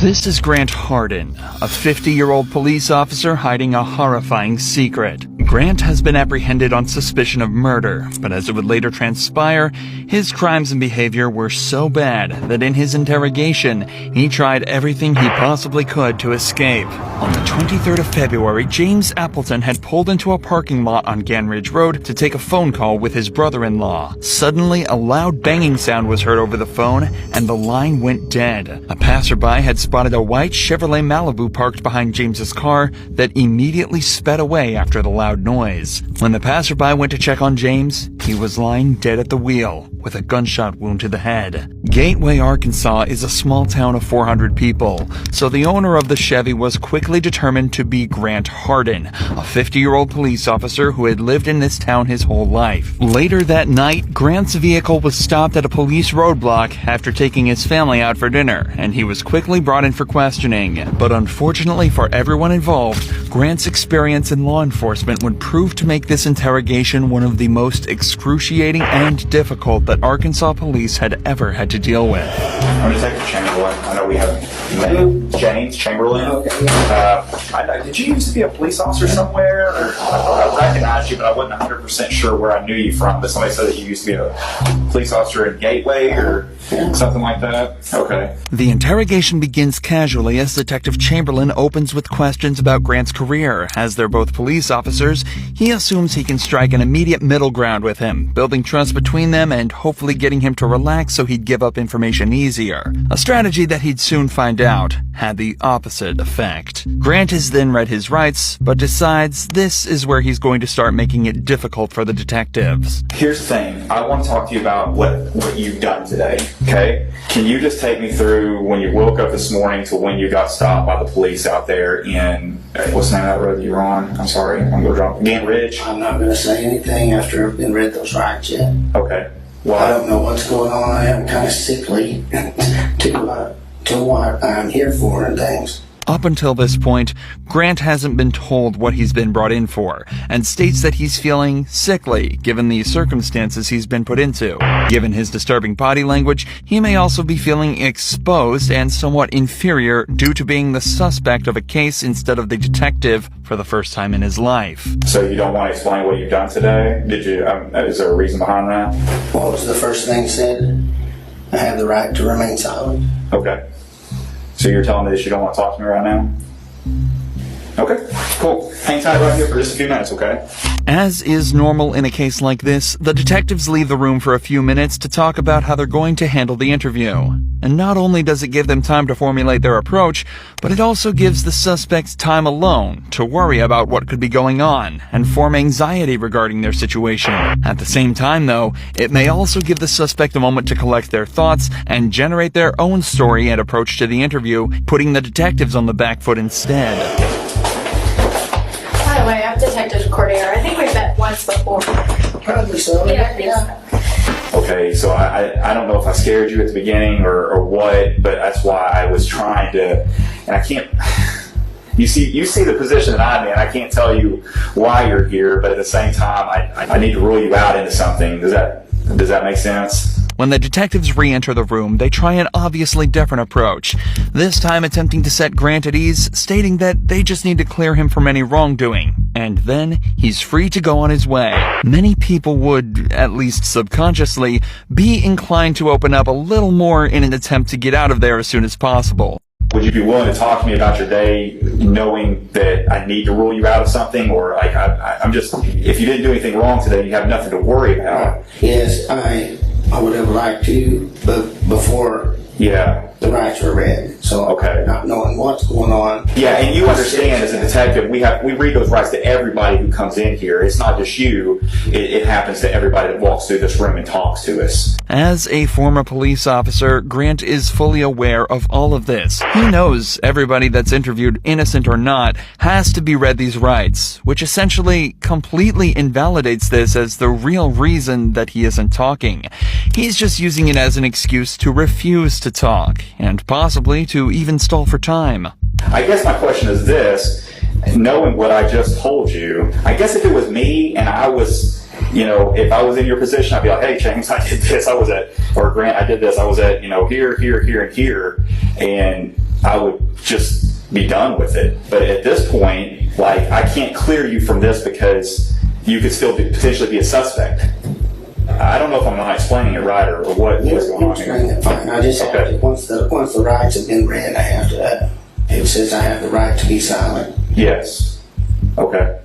This is Grant Hardin, a 50-year-old police officer hiding a horrifying secret. Grant has been apprehended on suspicion of murder, but as it would later transpire, his crimes and behavior were so bad that in his interrogation, he tried everything he possibly could to escape. On the 23rd of February, James Appleton had pulled into a parking lot on Ganridge Road to take a phone call with his brother-in-law. Suddenly, a loud banging sound was heard over the phone, and the line went dead. A passerby had spotted a white Chevrolet Malibu parked behind James's car that immediately sped away after the loud noise. When the passerby went to check on James, he was lying dead at the wheel with a gunshot wound to the head. Gateway, Arkansas is a small town of 400 people, so the owner of the Chevy was quickly determined to be Grant Hardin, a 50-year-old police officer who had lived in this town his whole life. Later that night, Grant's vehicle was stopped at a police roadblock after taking his family out for dinner, and he was quickly brought in for questioning. But unfortunately for everyone involved, Grant's experience in law enforcement would prove to make this interrogation one of the most excruciating and difficult that Arkansas police had ever had to deal with. I'm Detective Chamberlain. I know we have James Chamberlain. Okay. Did you used to be a police officer somewhere? Or, I recognized you, but I wasn't 100% sure where I knew you from. But somebody said that you used to be a police officer at Gateway or something like that. Okay. The interrogation begins casually as Detective Chamberlain opens with questions about Grant's career. As they're both police officers, he assumes he can strike an immediate middle ground with him, building trust between them and hopefully getting him to relax so he'd give up information easier. A strategy that he'd soon find out had the opposite effect. Grant has then read his rights, but decides this is where he's going to start making it difficult for the detectives. Here's the thing. I want to talk to you about what you've done today, okay? Can you just take me through when you woke up this morning to when you got stopped by the police out there in, what's the name of that road you were on? I'm sorry, I'm going to drop Ganridge. I'm not going to say anything after I've been read those rights yet. Okay. Well, I don't know what's going on. I am kind of sickly to what I'm here for and things. Up until this point, Grant hasn't been told what he's been brought in for, and states that he's feeling sickly given the circumstances he's been put into. Given his disturbing body language, he may also be feeling exposed and somewhat inferior due to being the suspect of a case instead of the detective for the first time in his life. So you don't want to explain what you've done today? Did you? Is there a reason behind that? What was the first thing said? I have the right to remain silent. Okay. So you're telling me that you don't want to talk to me right now? Okay, cool. Hang tight right here for just a few minutes, okay? As is normal in a case like this, the detectives leave the room for a few minutes to talk about how they're going to handle the interview. And not only does it give them time to formulate their approach, but it also gives the suspects time alone to worry about what could be going on and form anxiety regarding their situation. At the same time, though, it may also give the suspect a moment to collect their thoughts and generate their own story and approach to the interview, putting the detectives on the back foot instead. By the way, I'm Detective Cordier. I think we've met once before. Probably so. Yeah, I think so. Okay, so I don't know if I scared you at the beginning or what, but that's why I was trying to, and I can't, you see the position that I'm in. I can't tell you why you're here, but at the same time, I need to rule you out into something. Does that make sense? When the detectives re-enter the room, they try an obviously different approach, this time attempting to set Grant at ease, stating that they just need to clear him from any wrongdoing, and then he's free to go on his way. Many people would, at least subconsciously, be inclined to open up a little more in an attempt to get out of there as soon as possible. Would you be willing to talk to me about your day, knowing that I need to rule you out of something, or like I'm just, if you didn't do anything wrong today, you have nothing to worry about? Yes, I would have liked to, but before the rights were read. So okay. Not knowing what's going on. Yeah, and you understand as a detective, we read those rights to everybody who comes in here. It's not just you. It happens to everybody that walks through this room and talks to us. As a former police officer, Grant is fully aware of all of this. He knows everybody that's interviewed, innocent or not, has to be read these rights, which essentially completely invalidates this as the real reason that he isn't talking. He's just using it as an excuse to refuse to talk, and possibly to even stall for time. I guess my question is this, knowing what I just told you, I guess if it was me and I was, if I was in your position, I'd be like, hey, James, I did this, or Grant, I did this, I was at, here, and here, and I would just be done with it. But at this point, like, I can't clear you from this because you could still potentially be a suspect. I don't know if I'm not explaining it right or what's going on Explain here. it fine. I just have Okay. to, once the rights have been read, I have to, it says I have the right to be silent. Yes. Okay.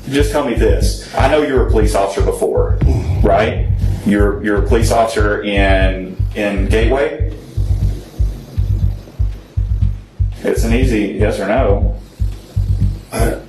Just tell me this. I know you were a police officer before, right? You're a police officer in Gateway? It's an easy yes or no.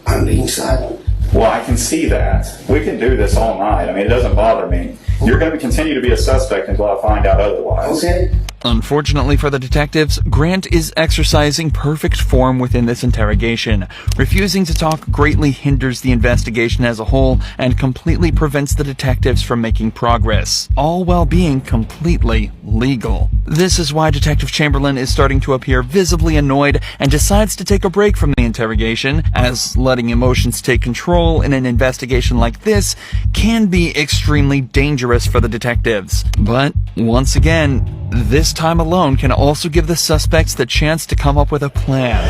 I'm being silent. Well, I can see that. We can do this all night. I mean, it doesn't bother me. You're going to continue to be a suspect until I find out otherwise. Okay? Unfortunately for the detectives, Grant is exercising perfect form within this interrogation. Refusing to talk greatly hinders the investigation as a whole and completely prevents the detectives from making progress, all while being completely legal. This is why Detective Chamberlain is starting to appear visibly annoyed and decides to take a break from the interrogation, as letting emotions take control in an investigation like this can be extremely dangerous for the detectives. But, once again, this time alone can also give the suspects the chance to come up with a plan.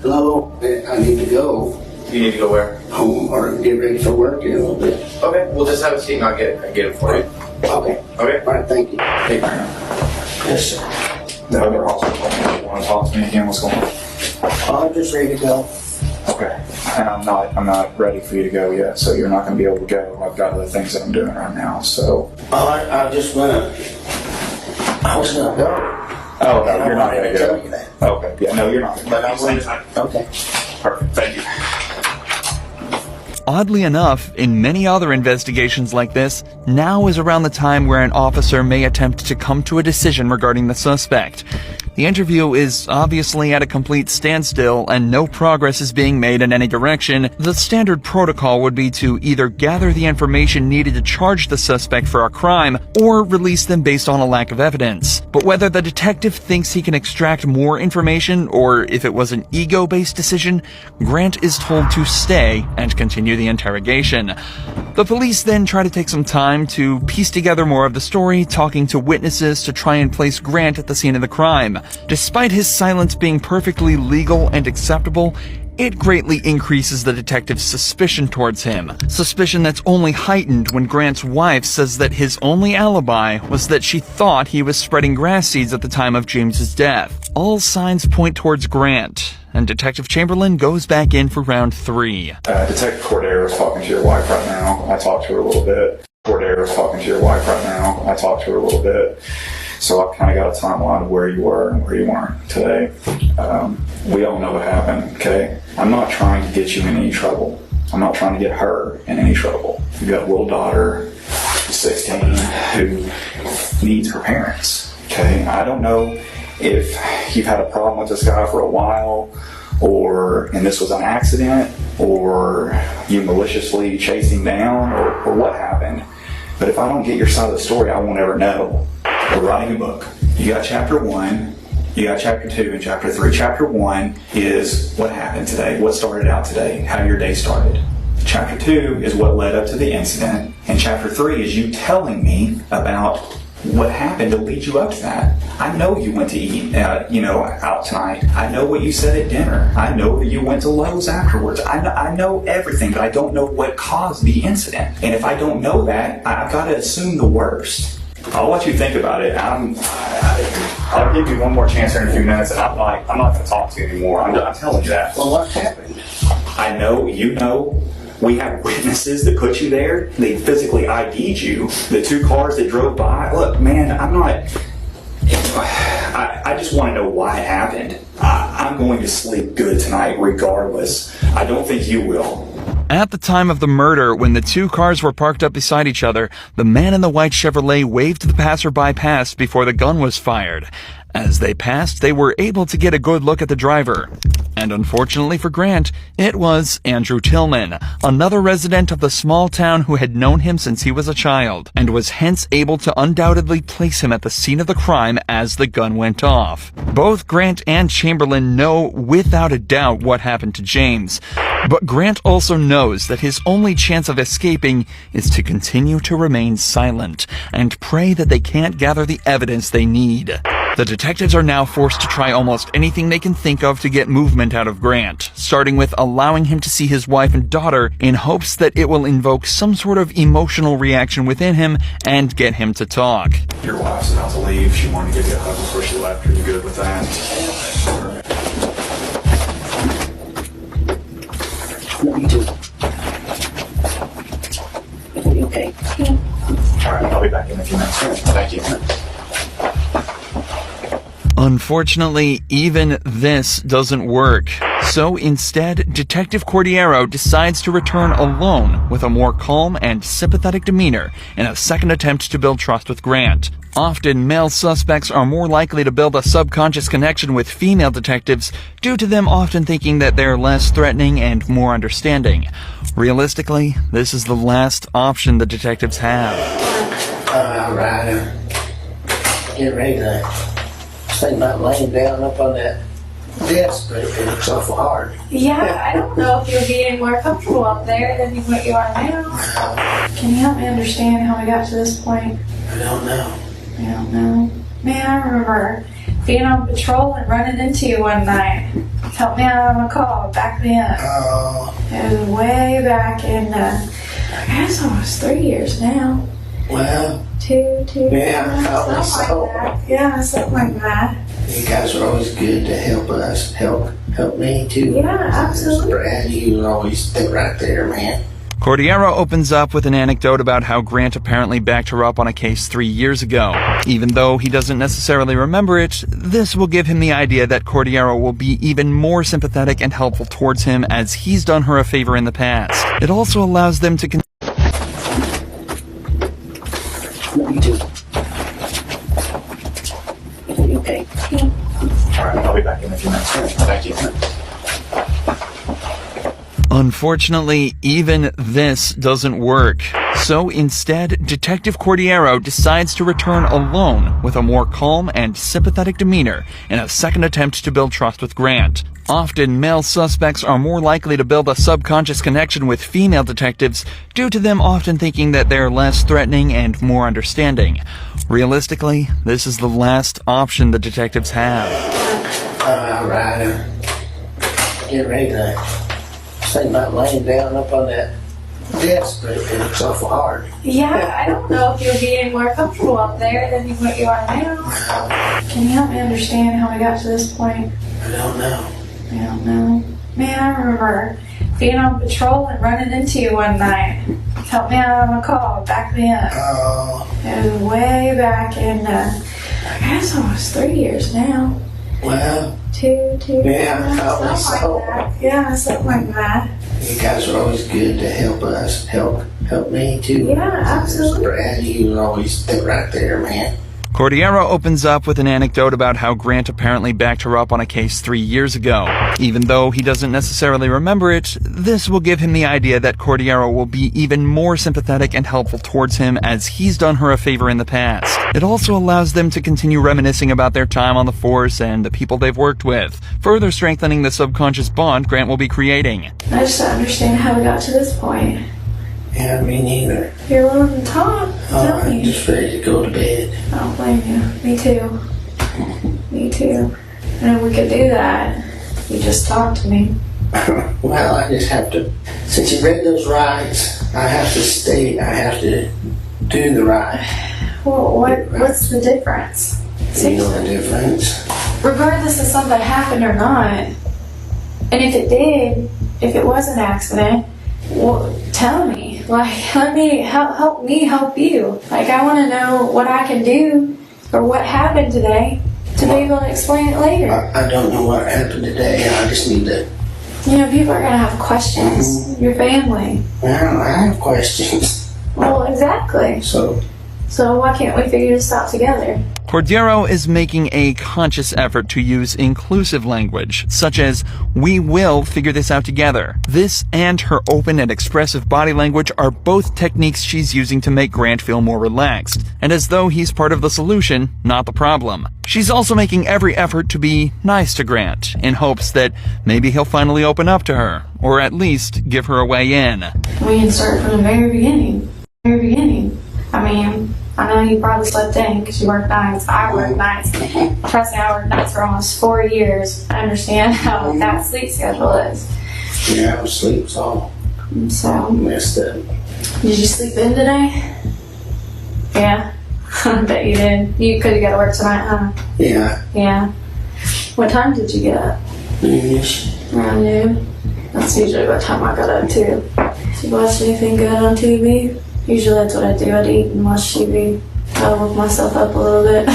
Hello? I need to go You need to go where? home or get ready for work in a little bit. Okay, we'll just have a seat and I'll get it for you. Okay. Okay? All right, thank you. Hey, Grant. Yes, sir. The other officer told me you want to talk to me again. What's going on? I'm just ready to go. Okay. And I'm not ready for you to go yet, so you're not going to be able to go. I've got other things that I'm doing right now, so. I was gonna go. Oh, no, you're not going to Tell go. you that. Okay. Yeah, no, you're not. But I wanted, okay. Perfect. Thank you. Oddly enough, in many other investigations like this, now is around the time where an officer may attempt to come to a decision regarding the suspect. The interview is obviously at a complete standstill and no progress is being made in any direction. The standard protocol would be to either gather the information needed to charge the suspect for a crime or release them based on a lack of evidence. But whether the detective thinks he can extract more information or if it was an ego-based decision, Grant is told to stay and continue the interrogation. The police then try to take some time to piece together more of the story, talking to witnesses to try and place Grant at the scene of the crime. Despite his silence being perfectly legal and acceptable, it greatly increases the detective's suspicion towards him. Suspicion that's only heightened when Grant's wife says that his only alibi was that she thought he was spreading grass seeds at the time of James's death. All signs point towards Grant, and Detective Chamberlain goes back in for round 3. Detective Cordero is talking to your wife right now. I talked to her a little bit. Cordero is talking to your wife right now. I talked to her a little bit. So I've kind of got a timeline of where you were and where you weren't today. We all know what happened, okay? I'm not trying to get you in any trouble. I'm not trying to get her in any trouble. You've got a little daughter, 16, who needs her parents, okay? I don't know if you've had a problem with this guy for a while, and this was an accident, or you maliciously chased him down, or what happened. But if I don't get your side of the story, I won't ever know. We're writing a book. You got chapter 1, you got chapter 2, and chapter 3. Chapter 1 is what happened today, what started out today, how your day started. Chapter 2 is what led up to the incident, and chapter 3 is you telling me about what happened to lead you up to that. I know you went to eat, out tonight. I know what you said at dinner. I know that you went to Lowe's afterwards. I know everything, but I don't know what caused the incident. And if I don't know that, I've got to assume the worst. I'll let you think about it. I'll give you one more chance here in a few minutes, and I'm not going to talk to you anymore. I'm telling you that. Well, what happened? I know, you know. We have witnesses that put you there. They physically ID'd you. The 2 cars that drove by. Look, man, I just want to know why it happened. I'm going to sleep good tonight regardless. I don't think you will. At the time of the murder, when the 2 cars were parked up beside each other, the man in the white Chevrolet waved the passerby past before the gun was fired. As they passed, they were able to get a good look at the driver. And unfortunately for Grant, it was Andrew Tillman, another resident of the small town who had known him since he was a child, and was hence able to undoubtedly place him at the scene of the crime as the gun went off. Both Grant and Chamberlain know without a doubt what happened to James, but Grant also knows that his only chance of escaping is to continue to remain silent and pray that they can't gather the evidence they need. The detectives are now forced to try almost anything they can think of to get movement out of Grant, starting with allowing him to see his wife and daughter in hopes that it will invoke some sort of emotional reaction within him and get him to talk. Your wife's about to leave. She wanted to give you a hug before she left. Are you good with that? Me too. Okay. All right, I'll be back in a few minutes. Thank you. Unfortunately, even this doesn't work. So instead, Detective Cordiero decides to return alone with a more calm and sympathetic demeanor in a second attempt to build trust with Grant. Often, male suspects are more likely to build a subconscious connection with female detectives due to them often thinking that they're less threatening and more understanding. Realistically, this is the last option the detectives have. Alright, get ready to think about laying down up on that desk, but it looks awful hard. Yeah, I don't know if you'll be any more comfortable up there than what you are now. Can you help me understand how we got to this point? I don't know. I don't know. Man, I remember being on patrol and running into you one night. Help me out on a call back then. Oh, It was way back in, I guess almost 3 years now. well, Two, Yeah, probably something so. like that. Yeah, something like that. you guys are always good to help us, help me too. Yeah, absolutely. Brad, you always stay right there, man. Cordiero opens up with an anecdote about how Grant apparently backed her up on a case 3 years ago. Even though he doesn't necessarily remember it, this will give him the idea that Cordiero will be even more sympathetic and helpful towards him as he's done her a favor in the past. It also allows them to Me too. Okay. All right, I'll be back in a few minutes. Thank you. Unfortunately, even this doesn't work. So instead, Detective Cordiero decides to return alone with a more calm and sympathetic demeanor in a second attempt to build trust with Grant. Often, male suspects are more likely to build a subconscious connection with female detectives due to them often thinking that they're less threatening and more understanding. Realistically, this is the last option the detectives have. Alright, get ready to think about laying down up on that desk, but it looks awful hard. Yeah, I don't know if you'll be any more comfortable up there than what you are now. Can you help me understand how we got to this point? I don't know. I don't know. Man, I remember being on patrol and running into you one night. Help me out on a call back then. Oh, It was way back in, I guess almost 3 years now. well, Two, Yeah, probably something so. like that. Yeah, something like that. you guys are always good to help us, help me too. Yeah, absolutely. Brad, you always stay right there, man. Cordiero opens up with an anecdote about how Grant apparently backed her up on a case 3 years ago. Even though he doesn't necessarily remember it, this will give him the idea that Cordiero will be even more sympathetic and helpful towards him as he's done her a favor in the past. It also allows them to continue reminiscing about their time on the force and the people they've worked with, further strengthening the subconscious bond Grant will be creating. I just don't understand how we got to this point. Yeah, me neither. You're willing to talk? Tell I'm me. just ready to go to bed. I don't blame you. Me too. Me too. And if we could do that, you just talk to me. Well, I just have to, since you read those rights, I have to do the right. Well, what's the difference? You know the difference. Regardless of something happened or not, and if it did, if it was an accident, well, tell me. Like, let me help me help you. Like, I want to know what I can do or what happened today to be able to explain it later. I don't know what happened today. I just need to. You know, people are gonna have questions. Your family. Well, I have questions. Well, exactly. So, So why can't we figure this out together? Cordero is making a conscious effort to use inclusive language, such as, "We will figure this out together." This and her open and expressive body language are both techniques she's using to make Grant feel more relaxed, and as though he's part of the solution, not the problem. She's also making every effort to be nice to Grant, in hopes that maybe he'll finally open up to her, or at least give her a way in. We can start from the very beginning. I mean, I know you probably slept in because you work nights. I work nights. Trust me, I worked nights for almost 4 years. I understand how that sleep schedule is. Yeah, I sleep's all So, messed up. did you sleep in today? Yeah, I bet you did. You could have got to work tonight, huh? Yeah, Yeah. What time did you get up? noonish. Around noon. That's usually what time I got up too. Did you watch anything good on TV? Usually that's what I do. I'd eat and watch TV. I'll work myself up a little bit.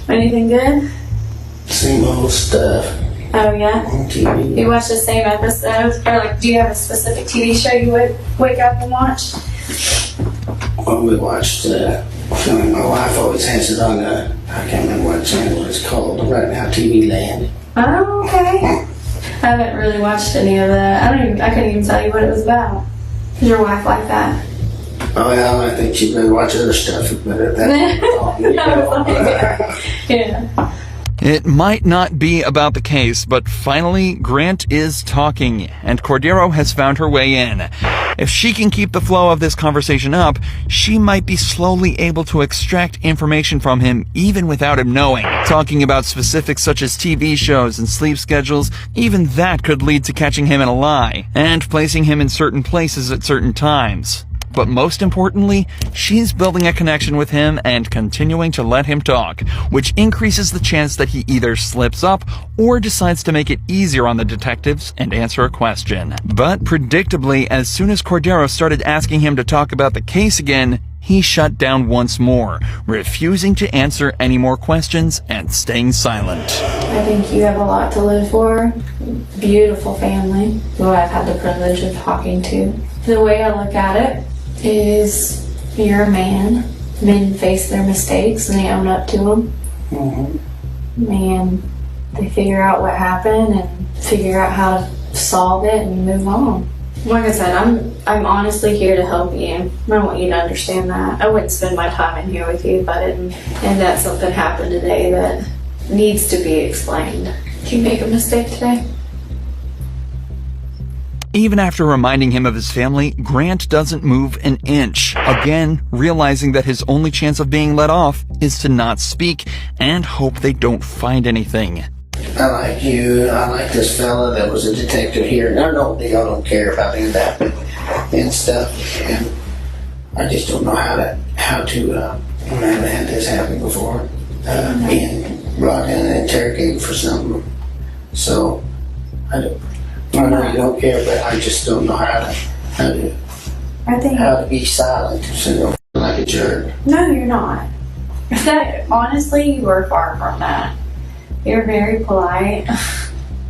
Anything good? Same old stuff Oh yeah? on TV. You watch the same episodes? Or like, do you have a specific TV show you would wake up and watch? Well, we watched, my wife always has it on, I can't remember what channel it's called, right now, TV Land. Oh, okay. I haven't really watched any of that. I couldn't even tell you what it was about. Is your wife like that? Oh, yeah, I think she'd better watch other stuff, but at that Yeah. It might not be about the case, but finally, Grant is talking, and Cordero has found her way in. If she can keep the flow of this conversation up, she might be slowly able to extract information from him even without him knowing. Talking about specifics such as TV shows and sleep schedules, even that could lead to catching him in a lie, and placing him in certain places at certain times. But most importantly, she's building a connection with him and continuing to let him talk, which increases the chance that he either slips up or decides to make it easier on the detectives and answer a question. But predictably, as soon as Cordero started asking him to talk about the case again, he shut down once more, refusing to answer any more questions and staying silent. I think you have a lot to live for. Beautiful family, who I've had the privilege of talking to. The way I look at it is you're a man. Men face their mistakes and they own up to them. And they figure out what happened and figure out how to solve it and move on. Like I said, I'm honestly here to help you. I want you to understand that. I wouldn't spend my time in here with you if I didn't. And that something happened today that needs to be explained. Did you make a mistake today? Even after reminding him of his family, Grant doesn't move an inch, again realizing that his only chance of being let off is to not speak and hope they don't find anything. I like you, I like this fella that was a detective here, and I don't care about any of that and stuff, and I just don't know how to I haven't had this happen before, being brought in and interrogated for something, so I know you don't care, but I just don't know how to be silent, so like a jerk. No, you're not. Honestly, you are far from that. You're very polite.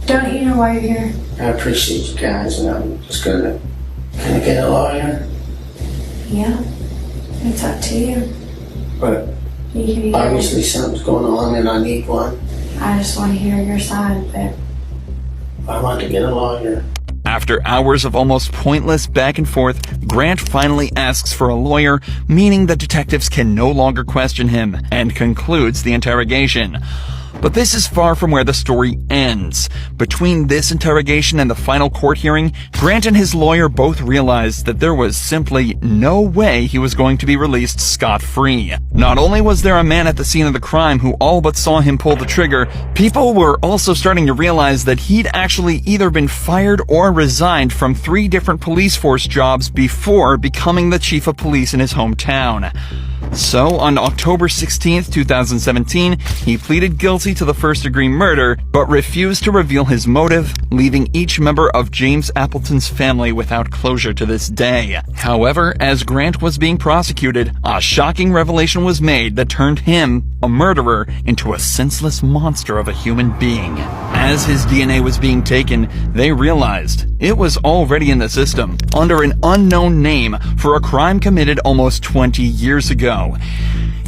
Don't you know why you're here? I appreciate you guys, and I'm just gonna get a lawyer. Yeah, it's up to you. But obviously something's going on and I need one. I just want to hear your side, but I want to get a lawyer. After hours of almost pointless back and forth, Grant finally asks for a lawyer, meaning that detectives can no longer question him, and concludes the interrogation. But this is far from where the story ends. Between this interrogation and the final court hearing, Grant and his lawyer both realized that there was simply no way he was going to be released scot-free. Not only was there a man at the scene of the crime who all but saw him pull the trigger, people were also starting to realize that he'd actually either been fired or resigned from 3 different police force jobs before becoming the chief of police in his hometown. So, on October 16th, 2017, he pleaded guilty guilty to the first-degree murder, but refused to reveal his motive, leaving each member of James Appleton's family without closure to this day. However, as Grant was being prosecuted, a shocking revelation was made that turned him, a murderer, into a senseless monster of a human being. As his DNA was being taken, they realized it was already in the system, under an unknown name, for a crime committed almost 20 years ago.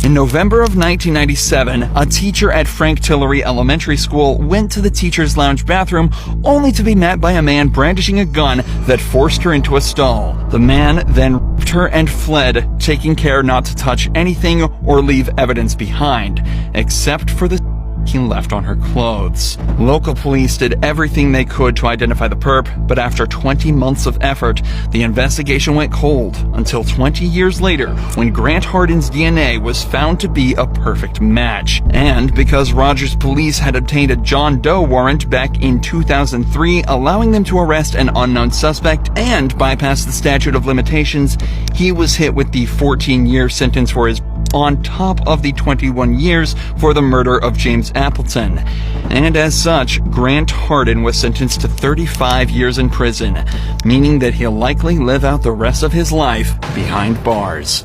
In November of 1997, a teacher at Frank Tillery Elementary School went to the teacher's lounge bathroom only to be met by a man brandishing a gun that forced her into a stall. The man then raped her and fled, taking care not to touch anything or leave evidence behind, except for the he left on her clothes. Local police did everything they could to identify the perp, but after 20 months of effort, the investigation went cold until 20 years later when Grant Hardin's DNA was found to be a perfect match. And because Rogers police had obtained a John Doe warrant back in 2003, allowing them to arrest an unknown suspect and bypass the statute of limitations, he was hit with the 14-year sentence for his on top of the 21 years for the murder of James Appleton. And as such, Grant Hardin was sentenced to 35 years in prison, meaning that he'll likely live out the rest of his life behind bars.